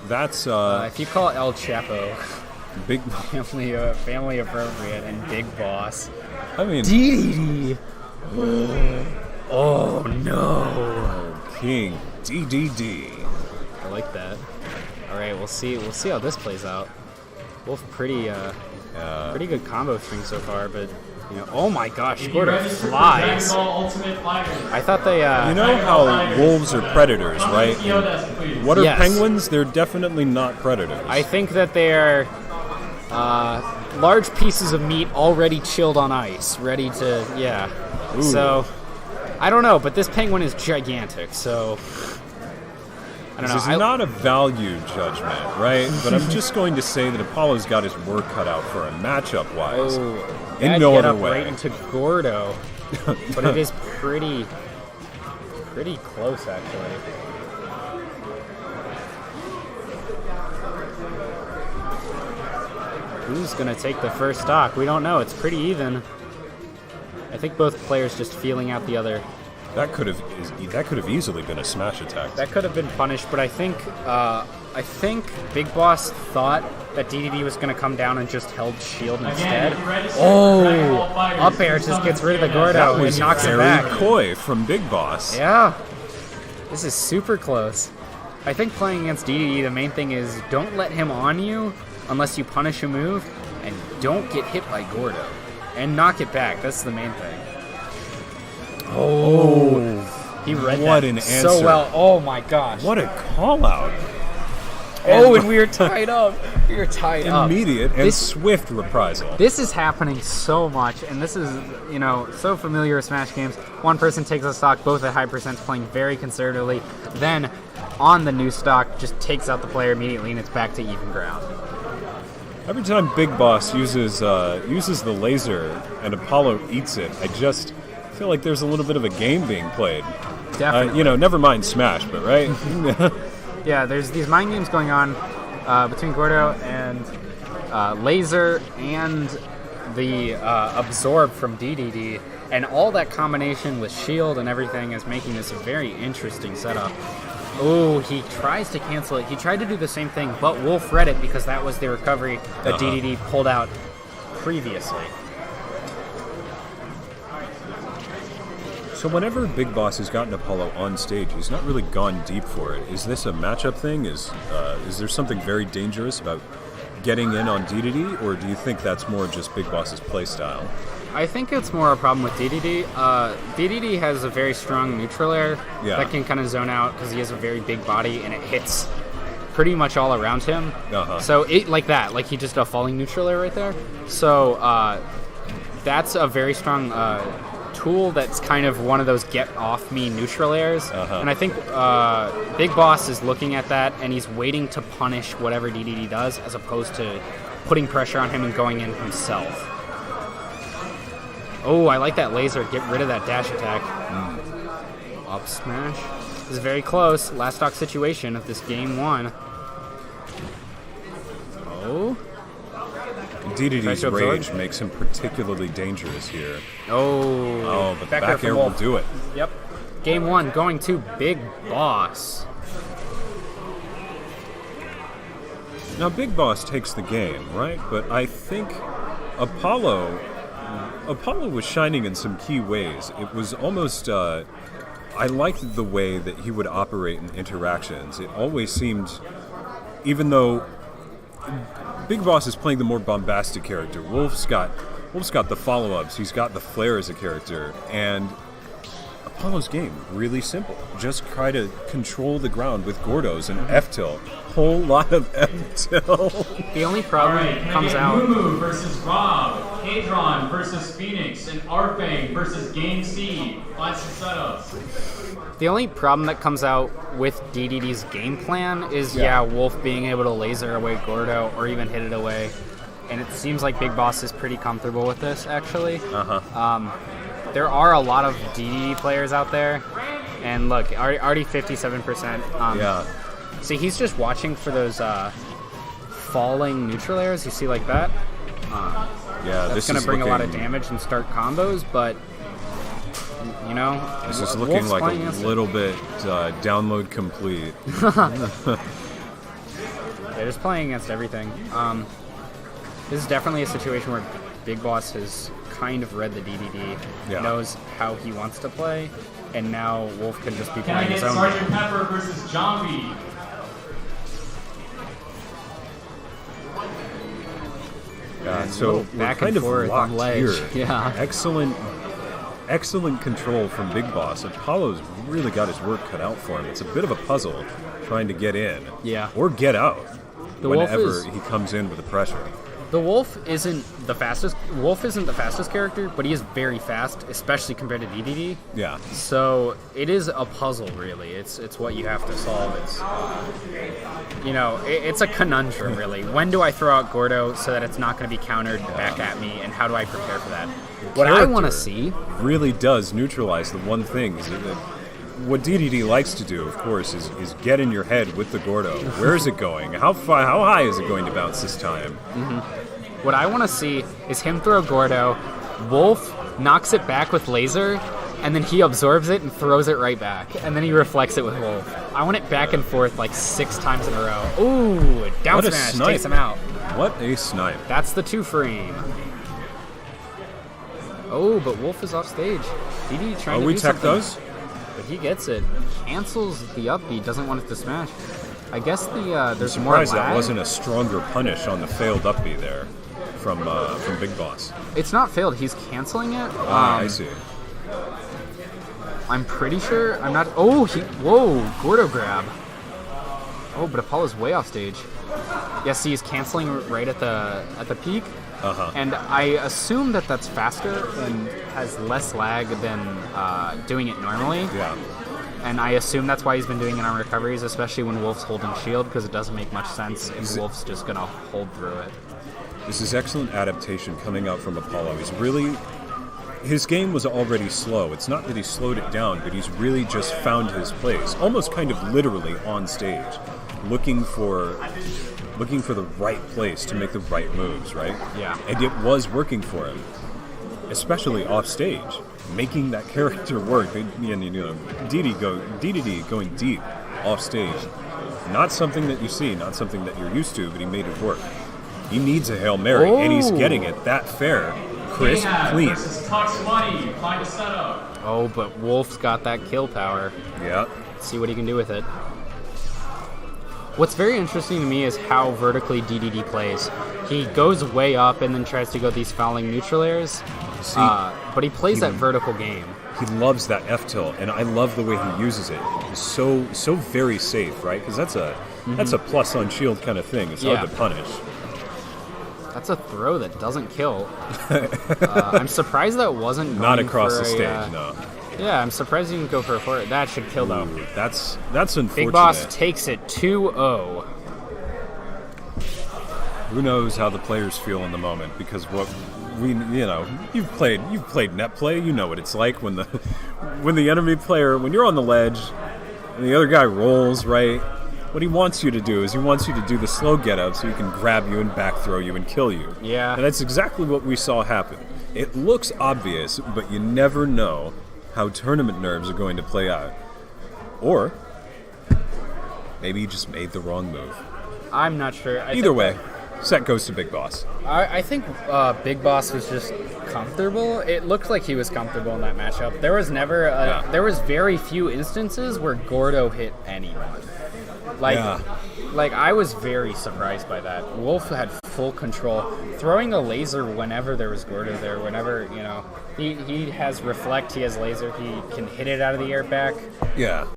That's if you call El Chapo big. family appropriate and Big Boss. I mean, DDD. Oh no. King DDD. I like that. All right, we'll see how this plays out. Wolf pretty good combo string so far, but oh my gosh, Gordo flies. I thought they you know how wolves are predators, right? What are Yes. penguins? They're definitely not predators. I think that they are large pieces of meat already chilled on ice, ready to Ooh. So I don't know, but this penguin is gigantic, so I don't know. This is not a value judgment, right? But I'm just going to say that Apollo's got his work cut out for him matchup-wise. In no other way. Right into Gordo, but it is pretty close actually. Who's gonna take the first stock? We don't know. It's pretty even. I think both players just feeling out the other. That could have easily been a smash attack. That could have been punished, but I think Big Boss thought that DDD was going to come down and just held shield instead. Oh, up air just gets rid of the Gordo and knocks it back. Very coy from Big Boss. Yeah, this is super close. I think playing against DDD, the main thing is don't let him on you unless you punish a move, and don't get hit by Gordo and knock it back. That's the main thing. Oh, he read what that an so answer. well. Oh my gosh. What a call out. Oh, and we were tied up. We were tied up. Immediate and swift reprisal. This is happening so much, and this is, so familiar with Smash games. One person takes a stock, both at high percents, playing very conservatively. Then, on the new stock, just takes out the player immediately, and it's back to even ground. Every time Big Boss uses the laser and Apollo eats it, I just feel like there's a little bit of a game being played. Definitely. Never mind Smash, but right? Yeah, there's these mind games going on between Gordo and Laser and the Absorb from DDD, and all that combination with Shield and everything is making this a very interesting setup. Oh, he tries to cancel it. He tried to do the same thing, but Wolf read it because that was the recovery that DDD pulled out previously. So whenever Big Boss has gotten Apollo on stage, he's not really gone deep for it. Is this a matchup thing? Is there something very dangerous about getting in on DDD, or do you think that's more just Big Boss's playstyle? I think it's more a problem with DDD. DDD has a very strong neutral air that can kind of zone out because he has a very big body and it hits pretty much all around him. So it like he just a falling neutral air right there. So that's a very strong tool that's kind of one of those get off me neutral airs. And I think Big Boss is looking at that and he's waiting to punish whatever DDD does as opposed to putting pressure on him and going in himself. Oh, I like that laser. Get rid of that dash attack. Up smash. This is very close. Last stock situation of this game one. Oh. DDD's rage makes him particularly dangerous here. Oh, but back air will do it. Yep. Game one going to Big Boss. Now, Big Boss takes the game, right? But I think Apollo was shining in some key ways. It was almost, I liked the way that he would operate in interactions. It always seemed, even though Big Boss is playing the more bombastic character, Wolf's got the follow-ups, he's got the flair as a character, and Apollo's game, really simple. Just try to control the ground with Gordos and F-tilt. Whole lot of F-tilt. The only problem comes out... Mumu versus Rob, Hadron versus Phoenix, and Arfang versus Game C. Classic setups. The only problem that comes out with DDD's game plan is, Wolf being able to laser away Gordo or even hit it away. And it seems like Big Boss is pretty comfortable with this, actually. There are a lot of DDD players out there. And look, already 57%. See, he's just watching for those falling neutral airs. You see like that? That's going to bring a lot of damage and start combos, but... This is looking like a little bit download complete. They're just playing against everything. This is definitely a situation where Big Boss has kind of read the DDD, knows how he wants to play, and now Wolf can just be playing his own game. Sergeant Pepper versus Zombie. So we're kind of locked here. Yeah. Excellent control from Big Boss. Apollo's really got his work cut out for him. It's a bit of a puzzle trying to get in or get out whenever he comes in with the pressure. The Wolf isn't the fastest. Wolf isn't the fastest character, but he is very fast, especially compared to DDD. Yeah. So it is a puzzle, really. It's what you have to solve. It's it's a conundrum, really. When do I throw out Gordo so that it's not going to be countered back at me, and how do I prepare for that? What I want to see really does neutralize the one thing. Is that what DDD likes to do, of course, is get in your head with the Gordo. Where is it going? How high is it going to bounce this time? Mm-hmm. What I want to see is him throw Gordo, Wolf knocks it back with laser, and then he absorbs it and throws it right back, and then he reflects it with Wolf. I want it back and forth like 6 times in a row. Ooh, down smash takes him out. What a snipe. That's the 2-frame. Oh, but Wolf is off stage. DDD trying to do something. Those? But he gets it. Cancels the up B. Doesn't want it to smash. I guess there's more lag. I'm surprised that wasn't a stronger punish on the failed up B there from Big Boss. It's not failed. He's canceling it. I see. I'm pretty sure. I'm not. Oh, whoa, Gordo grab. Oh, but Apollo's way off stage. Yes, he's canceling right at the peak. And I assume that that's faster and has less lag than doing it normally. Yeah. And I assume that's why he's been doing it on recoveries, especially when Wolf's holding shield, because it doesn't make much sense if Wolf's just going to hold through it. This is excellent adaptation coming out from Apollo. His game was already slow. It's not that he slowed it down, but he's really just found his place, almost kind of literally on stage, looking for the right place to make the right moves, right? Yeah. And it was working for him, especially off stage, making that character work. DDD going deep off stage, not something that you see, not something that you're used to, but he made it work. He needs a Hail Mary, and he's getting it that fair, crisp, clean. Oh, but Wolf's got that kill power. Yeah. Let's see what he can do with it. What's very interesting to me is how vertically DDD plays. He goes way up and then tries to go these fouling neutral airs, but he plays that vertical game. He loves that F tilt, and I love the way he uses it. It's so very safe, right? Because that's a plus on shield kind of thing. It's hard to punish. That's a throw that doesn't kill. I'm surprised that wasn't going not across for the stage. No. Yeah, I'm surprised he didn't go for a 4. That should kill though. That's unfortunate. Big Boss takes it 2-0. Who knows how the players feel in the moment? Because you've played net play. You know what it's like when the enemy player, when you're on the ledge, and the other guy rolls right. What he wants you to do is he wants you to do the slow get up so he can grab you and back throw you and kill you. Yeah. And that's exactly what we saw happen. It looks obvious, but you never know how tournament nerves are going to play out. Or maybe he just made the wrong move. I'm not sure. Either way, set goes to Big Boss. I think Big Boss was just comfortable. It looked like he was comfortable in that matchup. There was never there was very few instances where Gordo hit anyone. Like I was very surprised by that. Wolf had full control, throwing a laser whenever there was Gordo there. Whenever he has reflect, he has laser, he can hit it out of the air back. Yeah.